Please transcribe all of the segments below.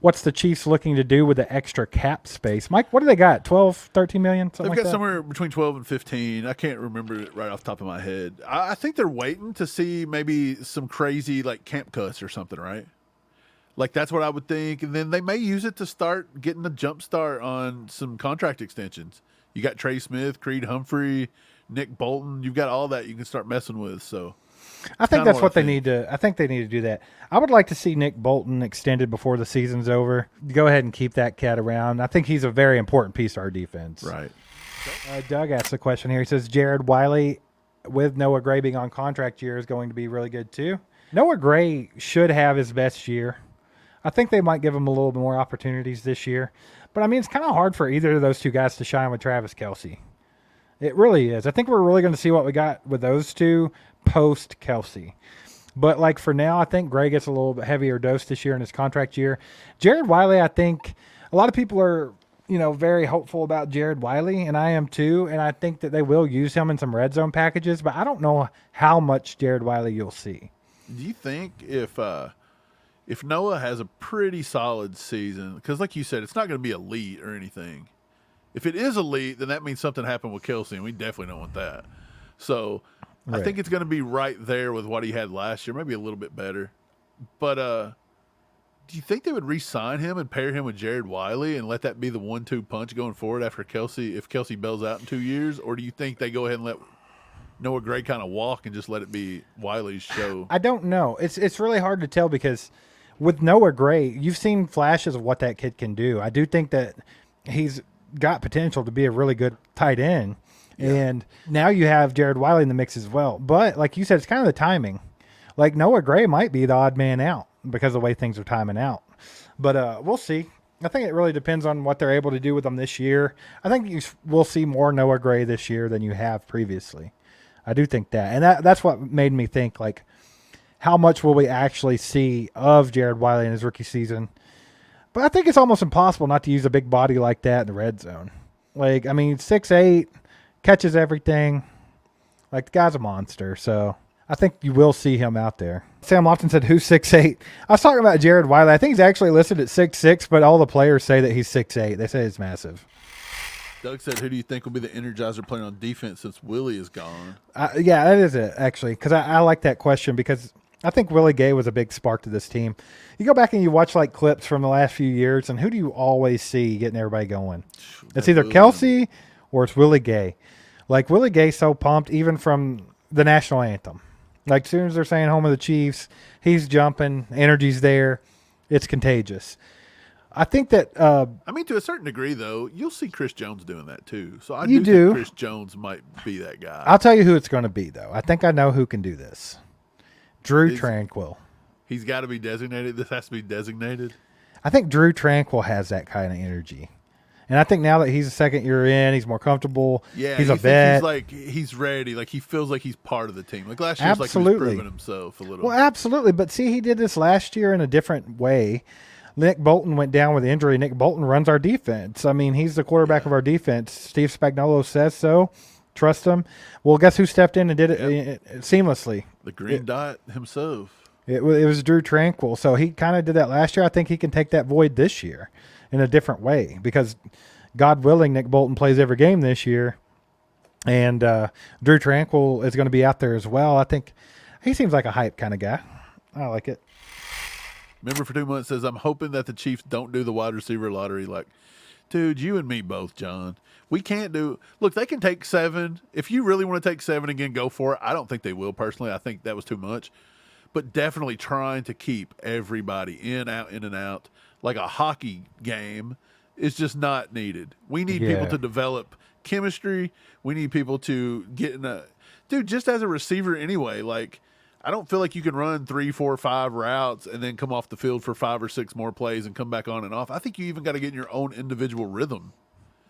what's the Chiefs looking to do with the extra cap space? Mike, what do they got? 12, 13 million? Something They've like got that? somewhere between 12 and 15. I can't remember it right off the top of my head. I think they're waiting to see maybe some crazy like camp cuts or something, right? Like that's what I would think. And then they may use it to start getting a jump start on some contract extensions. You got Trey Smith, Creed Humphrey, Nick Bolton. You've got all that you can start messing with. So I think kinda that's what what I they think. need to. I think they need to do that. I would like to see Nick Bolton extended before the season's over. Go ahead and keep that cat around. I think he's a very important piece to our defense. Right. Doug asked a question here. He says Jared Wiley, with Noah Gray being on contract year, is going to be really good too. Noah Gray should have his best year. I think they might give him a little more opportunities this year. But I mean, it's kind of hard for either of those two guys to shine with Travis Kelce. It really is. I think we're really going to see what we got with those two post Kelsey. But like for now, I think Gray gets a little bit heavier dose this year in his contract year. Jared Wiley, I think a lot of people are, very hopeful about Jared Wiley, and I am too. And I think that they will use him in some red zone packages, but I don't know how much Jared Wiley you'll see. Do you think if Noah has a pretty solid season, because like you said, it's not going to be elite or anything. If it is elite, then that means something happened with Kelsey, and we definitely don't want that. So Right. I think it's going to be right there with what he had last year, maybe a little bit better. But do you think they would re-sign him and pair him with Jared Wiley and let that be the 1-2 punch going forward after Kelsey, if Kelsey bails out in 2 years? Or do you think they go ahead and let Noah Gray kind of walk and just let it be Wiley's show? I don't know. It's really hard to tell because with Noah Gray, you've seen flashes of what that kid can do. I do think that he's got potential to be a really good tight end. Yeah. And now you have Jared Wiley in the mix as well. But like you said, it's kind of the timing. Like Noah Gray might be the odd man out because of the way things are timing out. But we'll see. I think it really depends on what they're able to do with them this year. I think we'll see more Noah Gray this year than you have previously. I do think that. And that's what made me think, like, how much will we actually see of Jared Wiley in his rookie season? But I think it's almost impossible not to use a big body like that in the red zone. Like, I mean, 6'8", catches everything. Like, the guy's a monster. So I think you will see him out there. Sam Lofton said, who's 6'8"? I was talking about Jared Wiley. I think he's actually listed at 6'6", but all the players say that he's 6'8". They say he's massive. Doug said, who do you think will be the Energizer player on defense since Willie is gone? Yeah, that is it, actually, because I like that question because I think Willie Gay was a big spark to this team. You go back and you watch like clips from the last few years, and who do you always see getting everybody going? It's either Kelsey or it's Willie Gay. Like, Willie Gay's so pumped, even from the national anthem. Like, as soon as they're saying home of the Chiefs, he's jumping, energy's there. It's contagious. I think that I mean, to a certain degree, though, you'll see Chris Jones doing that, too. So I You do do. think Chris Jones might be that guy. I'll tell you who it's going to be, though. I think I know who can do this. Drew Tranquil. He's got to be designated. This has to be designated. I think Drew Tranquil has that kind of energy. And I think now that he's a second year in, he's more comfortable. Yeah, he's a vet. He's like, he's ready. Like, he feels like he's part of the team. Like last year, like he was Absolutely. proving himself a little. Well, absolutely. But see, he did this last year in a different way. Nick Bolton went down with injury. Nick Bolton runs our defense. I mean, he's the quarterback of our defense. Steve Spagnuolo says so. Trust him. Well, guess who stepped in and did it seamlessly? The Green Dot himself. It was Drew Tranquil. So he kind of did that last year. I think he can take that void this year in a different way because, God willing, Nick Bolton plays every game this year. And Drew Tranquil is going to be out there as well. I think he seems like a hype kind of guy. I like it. Member for 2 months says, I'm hoping that the Chiefs don't do the wide receiver lottery. Like, dude, you and me both, John. We can't do – look, they can take 7. If you really want to take 7 again, go for it. I don't think they will personally. I think that was too much. But definitely trying to keep everybody in, out, in, and out. Like a hockey game is just not needed. We need people to develop chemistry. We need people to get in a – dude, just as a receiver anyway, like – I don't feel like you can run 3, 4, 5 routes and then come off the field for 5 or 6 more plays and come back on and off. I think you even got to get in your own individual rhythm.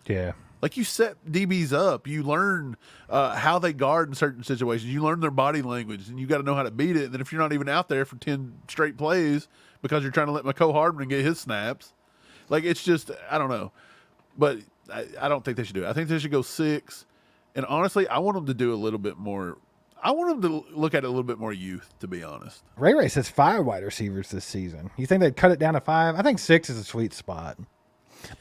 Yeah. Like you set DBs up. You learn how they guard in certain situations. You learn their body language, and you got to know how to beat it. And then if you're not even out there for 10 straight plays because you're trying to let Mecole Hardman get his snaps, like it's just, I don't know. But I don't think they should do it. I think they should go 6. And honestly, I want them to do a little bit more. I want them to look at it a little bit more youth, to be honest. Ray says 5 wide receivers this season. You think they'd cut it down to 5? I think 6 is a sweet spot.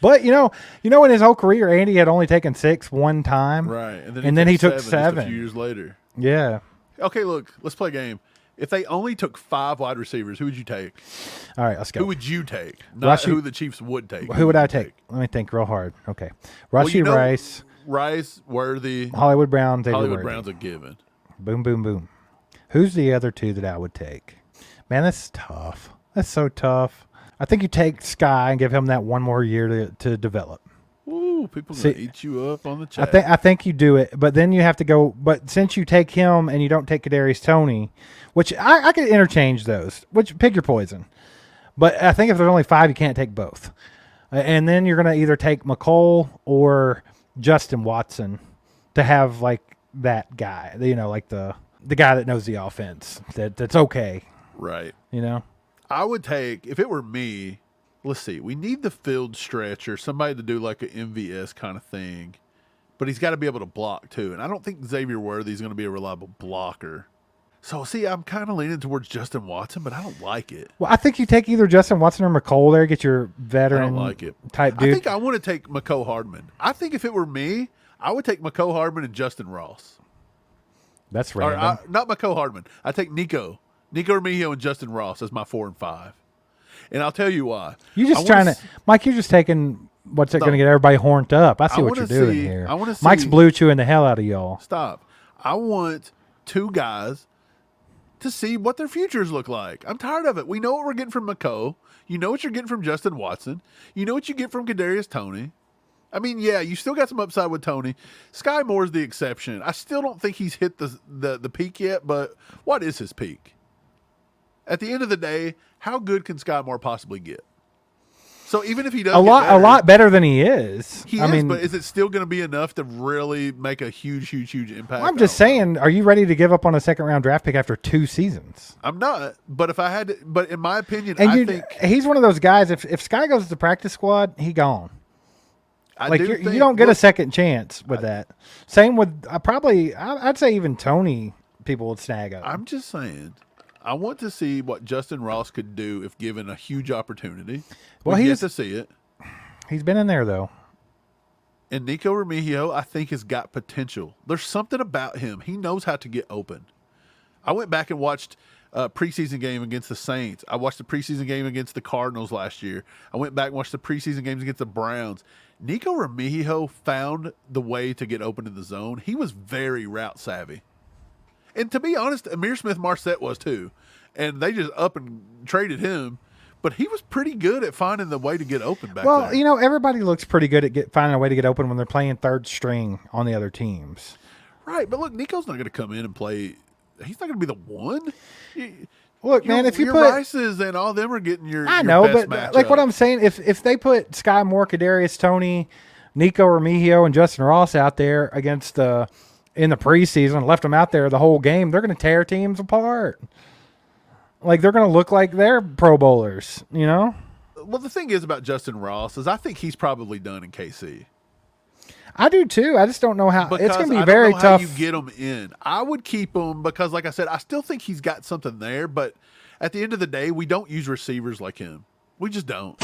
But you know, in his whole career, Andy had only taken 6 one time, Right? And then he took 7 just a few years later. Yeah. Okay, look, let's play a game. If they only took 5 wide receivers, who would you take? All right, let's go. Who would you take? Not who the Chiefs would take. Who would I take? Let me think real hard. Okay, Rice, Worthy, Hollywood Brown, David Hollywood Worthy. Brown's a given. Boom, boom, boom. Who's the other 2 that I would take? Man, that's tough. That's so tough. I think you take Sky and give him that one more year to develop. Ooh, people gonna eat you up on the chat. I think you do it, but then you have to go. But since you take him and you don't take Kadarius Toney, which I could interchange those. Which pick your poison. But I think if there's only 5, you can't take both. And then you're gonna either take McCole or Justin Watson to have like that guy. You know, like the guy that knows the offense. That's okay. Right. You know. I would take, if it were me, let's see, we need the field stretcher, somebody to do like an MVS kind of thing, but he's got to be able to block too. And I don't think Xavier Worthy is going to be a reliable blocker. So, see, I'm kind of leaning towards Justin Watson, but I don't like it. Well, I think you take either Justin Watson or McCole there, get your veteran I don't like it. type dude. I think I want to take Mecole Hardman. I think if it were me, I would take Mecole Hardman and Justin Ross. That's random. Not Mecole Hardman. I take Nico Remigio and Justin Ross as my 4 and 5. And I'll tell you why. Mike, you're just taking what's going to get everybody horned up. I see what you're doing here. Mike's blue chewing the hell out of y'all. Stop. I want 2 guys to see what their futures look like. I'm tired of it. We know what we're getting from Mecole. You know what you're getting from Justin Watson. You know what you get from Kadarius Toney. I mean, yeah, you still got some upside with Toney. Sky Moore's the exception. I still don't think he's hit the peak yet, but what is his peak? At the end of the day, how good can Sky Moore possibly get? So even if he does a lot better than he is. But is it still going to be enough to really make a huge impact? Well, I'm just saying, are you ready to give up on a 2nd-round draft pick after 2 seasons? I'm not. But if I had to, but in my opinion, I think he's one of those guys. If Sky goes to the practice squad, he gone. You don't get a second chance with that. Same with I'd say even Toney, people would snag up. I'm just saying. I want to see what Justin Ross could do if given a huge opportunity. Well, he gets to see it. He's been in there, though. And Nico Remigio, I think, has got potential. There's something about him. He knows how to get open. I went back and watched a preseason game against the Saints. I watched the preseason game against the Cardinals last year. I went back and watched the preseason games against the Browns. Nico Remigio found the way to get open in the zone. He was very route savvy. And to be honest, Amir Smith-Marset was too. And they just up and traded him. But he was pretty good at finding the way to get open back there. Well, you know, everybody looks pretty good at finding a way to get open when they're playing 3rd string on the other teams. Right, but look, Nico's not going to come in and play. He's not going to be the one. Look, man, if you your put Rices and all them are getting your I know, best but matchup. like what I'm saying, if they put Sky Moore, Kadarius Toney, Nico Remigio, and Justin Ross out there against in the preseason, left them out there the whole game, they're going to tear teams apart. Like they're going to look like they're Pro Bowlers, you know? Well, the thing is about Justin Ross is I think he's probably done in KC. I do too. I just don't know how. Because it's going to be I very don't know tough. How you get him in. I would keep him because, like I said, I still think he's got something there. But at the end of the day, we don't use receivers like him. We just don't.